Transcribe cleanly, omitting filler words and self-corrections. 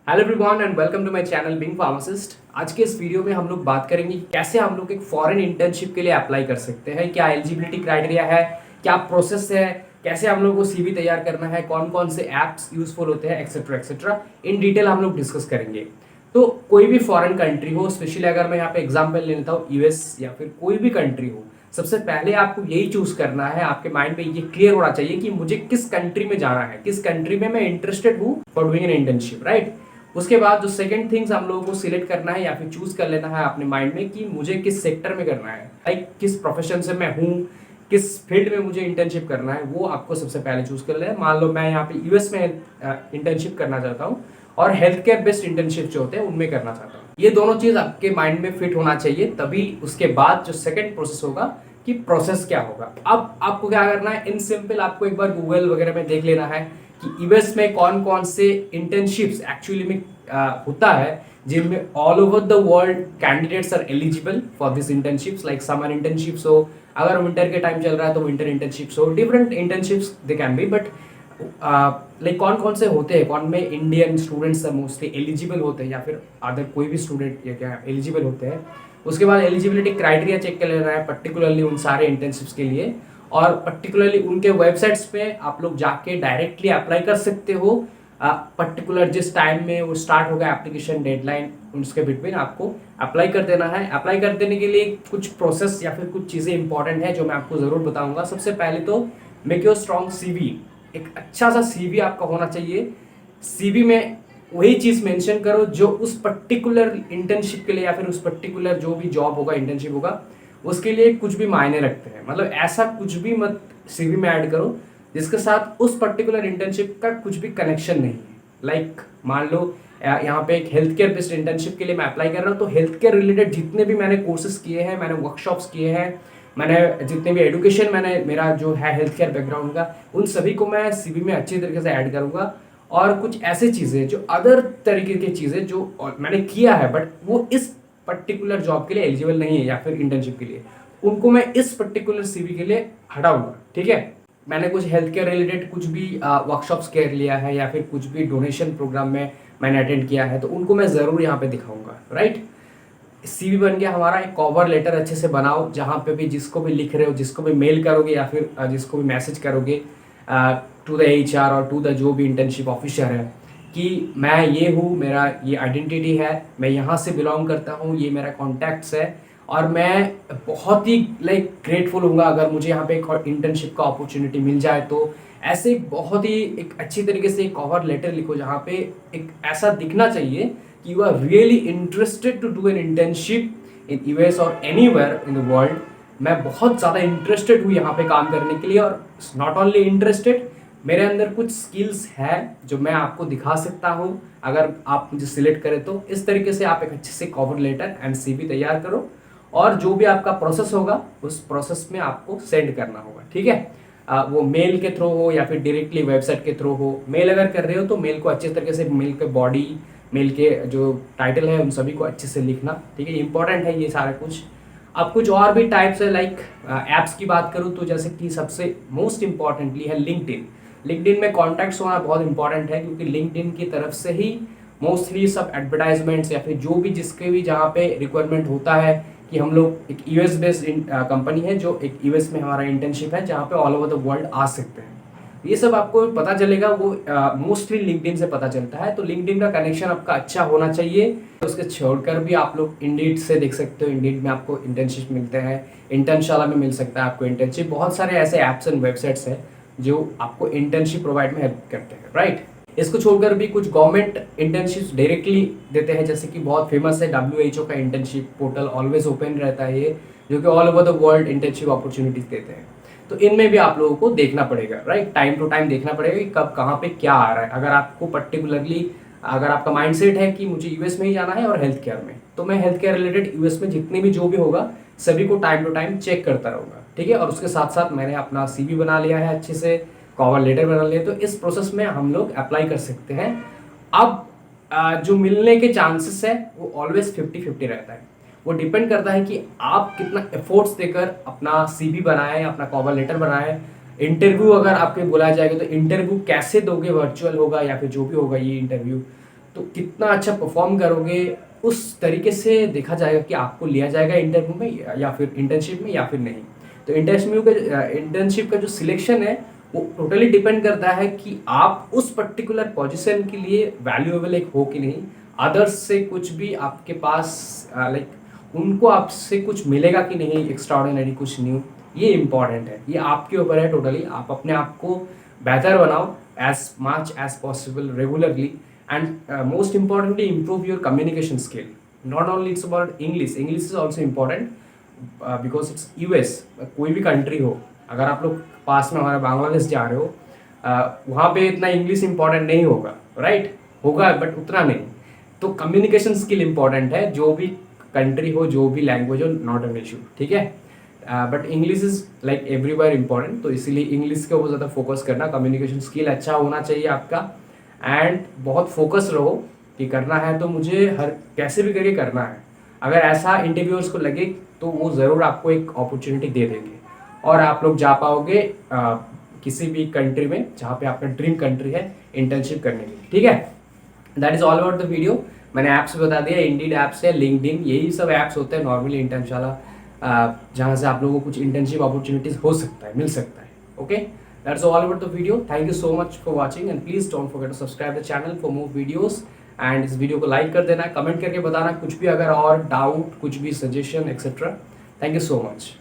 Hello everyone and welcome to my channel being pharmacist. आज के इस वीडियो में हम लोग बात करेंगे कि कैसे हम लोग एक फॉरेन इंटर्नशिप के लिए अप्लाई कर सकते हैं, क्या एलिजिबिलिटी क्राइटेरिया है, क्या प्रोसेस है, कैसे हम लोग को सीवी तैयार करना है, कौन कौन से ऐप्स यूजफुल होते हैं, एक्सेट्रा एक्सेट्रा। इन डिटेल हम लोग डिस्कस करेंगे। तो कोई भी फॉरेन कंट्री हो, स्पेशली अगर मैं यहाँ पे एग्जाम्पल ले लेता हूँ यूएस या फिर कोई भी कंट्री हो, सबसे पहले आपको यही चूज करना है, आपके माइंड में ये क्लियर होना चाहिए कि मुझे किस कंट्री में जाना है, किस कंट्री में मैं इंटरेस्टेड हूँ for doing an internship, right. उसके बाद जो सेकंड थिंग्स हम लोगों को सिलेक्ट करना है या फिर चूज कर लेना है अपने माइंड में कि मुझे किस सेक्टर में करना है, लाइक किस प्रोफेशन से मैं हूँ, किस फील्ड में मुझे इंटर्नशिप करना है, वो आपको सबसे पहले चूज कर लेना है। मान लो मैं यहाँ पे यूएस में इंटर्नशिप करना चाहता हूँ और हेल्थ केयर बेस्ड इंटर्नशिप जो होते हैं उनमें करना चाहता हूँ। ये दोनों चीज आपके माइंड में फिट होना चाहिए, तभी उसके बाद जो सेकंड प्रोसेस होगा कि प्रोसेस क्या होगा। अब आपको क्या करना है, इन सिंपल आपको एक बार गूगल वगैरह में देख लेना है कि यूएस में कौन कौन से इंटर्नशिप्स एक्चुअली में होता है, जिनमें all over the world candidates are eligible for this internships, like summer internships हो, अगर विंटर के टाइम चल रहा है तो विंटर इंटर्नशिप्स हो, different internships they can be, but like कौन कौन से होते हैं, कौन में इंडियन स्टूडेंट्स मोस्टली एलिजिबल होते हैं या फिर अदर कोई भी स्टूडेंट या क्या एलिजिबल होते हैं। उसके बाद एलिजिबिलिटी क्राइटेरिया चेक कर लेना है पर्टिकुलरली उन सारे इंटर्नशिप्स के लिए, और पर्टिकुलरली उनके वेबसाइट्स पे आप लोग जाके डायरेक्टली अप्लाई कर सकते हो। पर्टिकुलर जिस टाइम में वो स्टार्ट होगा एप्लीकेशन डेडलाइन, उसके बिटवीन आपको अप्लाई कर देना है। अप्लाई कर देने के लिए कुछ प्रोसेस या फिर कुछ चीज़ें इंपॉर्टेंट है जो मैं आपको ज़रूर बताऊंगा। सबसे पहले तो मेक योर स्ट्रॉन्ग सीवी, एक अच्छा सा सीवी आपका होना चाहिए। सीवी में वही चीज़ मेंशन करो जो उस पर्टिकुलर इंटर्नशिप के लिए या फिर उस पर्टिकुलर जो भी जॉब होगा, इंटर्नशिप होगा, उसके लिए कुछ भी मायने रखते हैं। मतलब ऐसा कुछ भी मत सीवी में ऐड करो जिसके साथ उस पर्टिकुलर इंटर्नशिप का कुछ भी कनेक्शन नहीं है। लाइक मान लो यहाँ पे एक हेल्थ केयर बेस्ड इंटर्नशिप के लिए मैं अप्लाई कर रहा हूँ, तो हेल्थ केयर रिलेटेड जितने भी मैंने कोर्सेज किए हैं, मैंने वर्कशॉप्स किए हैं, मैंने जितने भी एडुकेशन मैंने मेरा जो है हेल्थ केयर बैकग्राउंड का, उन सभी को मैं सीवी में अच्छी तरीके से ऐड करूँगा। और कुछ ऐसी चीज़ें जो अदर तरीके की चीज़ें जो मैंने किया है बट वो इस पर्टिकुलर जॉब के लिए एलिजिबल नहीं है या फिर इंटर्नशिप के लिए, उनको मैं इस पर्टिकुलर सीवी के लिए हटाऊंगा। ठीक है, मैंने कुछ हेल्थ केयर रिलेटेड कुछ भी वर्कशॉप्स कर लिया है या फिर कुछ भी डोनेशन प्रोग्राम में मैंने अटेंड किया है, तो उनको मैं ज़रूर यहाँ पे दिखाऊंगा, राइट। सीवी बन गया हमारा। एक कवर लेटर अच्छे से बनाओ, जहाँ पे भी जिसको भी लिख रहे हो, जिसको भी मेल करोगे या फिर जिसको भी मैसेज करोगे टू द एचआर और टू द जो भी इंटर्नशिप ऑफिसर है, कि मैं ये हूँ, मेरा ये आइडेंटिटी है, मैं यहाँ से बिलोंग करता हूँ, ये मेरा कॉन्टैक्ट्स है, और मैं बहुत ही लाइक ग्रेटफुल हूँगा अगर मुझे यहाँ पे एक इंटर्नशिप का अपॉर्चुनिटी मिल जाए। तो ऐसे एक बहुत ही एक अच्छी तरीके से एक कवर लेटर लिखो जहाँ पे एक ऐसा दिखना चाहिए कि you are really interested to do an internship in US और एनीवेयर इन द वर्ल्ड। मैं बहुत ज़्यादा इंटरेस्टेड हूँ यहाँ पे काम करने के लिए, और नॉट ओनली इंटरेस्टेड, मेरे अंदर कुछ स्किल्स है जो मैं आपको दिखा सकता हूँ अगर आप मुझे सिलेक्ट करें तो। इस तरीके से आप एक अच्छे से कवर लेटर एंड सीवी तैयार करो, और जो भी आपका प्रोसेस होगा उस प्रोसेस में आपको सेंड करना होगा। ठीक है, वो मेल के थ्रू हो या फिर डायरेक्टली वेबसाइट के थ्रू हो। मेल अगर कर रहे हो तो मेल को अच्छे तरीके से, मेल के बॉडी, मेल के जो टाइटल है उन सभी को अच्छे से लिखना। ठीक है, इंपॉर्टेंट है ये सारा कुछ। अब कुछ और भी टाइप्स है, लाइक ऐप्स की बात करूँ तो जैसे कि सबसे मोस्ट इंपॉर्टेंटली है लिंक्डइन। लिंक्डइन में कॉन्टैक्ट्स होना बहुत इंपॉर्टेंट है, क्योंकि लिंक्डइन की तरफ से ही मोस्टली सब एडवर्टाइजमेंट्स या फिर जो भी जिसके भी जहाँ पे रिक्वायरमेंट होता है कि हम लोग एक यूएस बेस्ड कंपनी है जो एक यूएस में हमारा इंटर्नशिप है जहाँ पे ऑल ओवर द वर्ल्ड आ सकते हैं, ये सब आपको पता चलेगा। वो मोस्टली लिंक्डइन से पता चलता है। तो लिंक्डइन का कनेक्शन आपका अच्छा होना चाहिए। उसके छोड़कर भी आप लोग इंडीड से देख सकते हो, इंडीड में आपको इंटर्नशिप मिलते हैं, इंटर्नशाला में मिल सकता है आपको इंटर्नशिप। बहुत सारे ऐसे ऐप्स एंड वेबसाइट्स हैं जो आपको इंटर्नशिप प्रोवाइड में हेल्प करते हैं, राइट। इसको छोड़कर भी कुछ गवर्नमेंट इंटर्नशिप्स डायरेक्टली देते हैं, जैसे कि बहुत फेमस है WHO का इंटर्नशिप पोर्टल, ऑलवेज ओपन रहता है ये, जो कि all over the world internship opportunities देते हैं। तो इनमें भी आप लोगों को देखना पड़ेगा, राइट, टाइम टू टाइम देखना पड़ेगा कि कब कहाँ पे क्या आ रहा है। अगर आपको पर्टिकुलरली, अगर आपका माइंडसेट है कि मुझे यूएस में ही जाना है और हेल्थ केयर में, तो मैं हेल्थ केयर रिलेटेड यूएस में जितने भी जो भी होगा सभी को टाइम टू टाइम चेक करता रहूँगा। ठीक है, और उसके साथ साथ मैंने अपना सीवी बना लिया है अच्छे से, कवर लेटर बना लिया, तो इस प्रोसेस में हम लोग अप्लाई कर सकते हैं। अब जो मिलने के चांसेस है वो ऑलवेज 50-50 रहता है। वो डिपेंड करता है कि आप कितना एफर्ट्स देकर अपना सीवी बनाए, अपना कवर लेटर बनाए। इंटरव्यू अगर आपके बुलाया जाएगा तो इंटरव्यू कैसे दोगे, वर्चुअल होगा या फिर जो भी होगा ये इंटरव्यू, तो कितना अच्छा परफॉर्म करोगे उस तरीके से देखा जाएगा कि आपको लिया जाएगा इंटरव्यू में या फिर इंटर्नशिप में या फिर नहीं। तो इंटर्नशिप का जो सिलेक्शन है वो टोटली डिपेंड करता है कि आप उस पर्टिकुलर पोजीशन के लिए वैल्यूएबल एक हो कि नहीं, अदर्स से कुछ भी आपके पास लाइक उनको आपसे कुछ मिलेगा कि नहीं, एक्स्ट्रा ऑर्डिनरी कुछ न्यू, ये इंपॉर्टेंट है। ये आपके ऊपर है टोटली। आप अपने आप को बेहतर बनाओ as much as possible regularly, and most importantly improve your communication skill. Not only it's about English, English is also important because it's US, कोई भी कंट्री हो, अगर आप लोग पास में हमारे बांग्लादेश जा रहे हो, वहाँ पे इतना इंग्लिश इंपॉर्टेंट नहीं होगा, राइट? होगा बट उतना नहीं। तो कम्युनिकेशन स्किल इंपॉर्टेंट है, जो भी कंट्री हो, जो भी लैंग्वेज हो, नॉट एन इशू, ठीक है? But English is like everywhere important, तो इसीलिए इंग्लिश के ऊपर ज़्यादा फोकस करना, कम्युनिकेशन स्किल अच्छा होना चाहिए आपका, एंड बहुत फोकस रहो कि करना है तो मुझे हर कैसे भी करके करना है। अगर ऐसा इंटरव्यूअर्स को लगे तो वो ज़रूर आपको एक अपॉर्चुनिटी दे देंगे और आप लोग जा पाओगे किसी भी कंट्री में जहाँ पे आपका ड्रीम कंट्री है इंटर्नशिप करने के लिए, ठीक है? That is all about the video. मैंने ऐप्स बता दिया, इंडीड ऐप्स है, लिंक्डइन, यही सब ऐप्स होते हैं नॉर्मली इंटर्नशाला, जहाँ से आप लोगों को कुछ इंटर्नशिप अपॉर्चुनिटीज हो सकता है, मिल सकता है। Okay, that's all about the video. Thank you so much for watching and please don't forget to subscribe the channel for more videos, and इस वीडियो को लाइक कर देना, कमेंट करके बताना कुछ भी अगर और डाउट, कुछ भी suggestion etcetera. Thank you so much.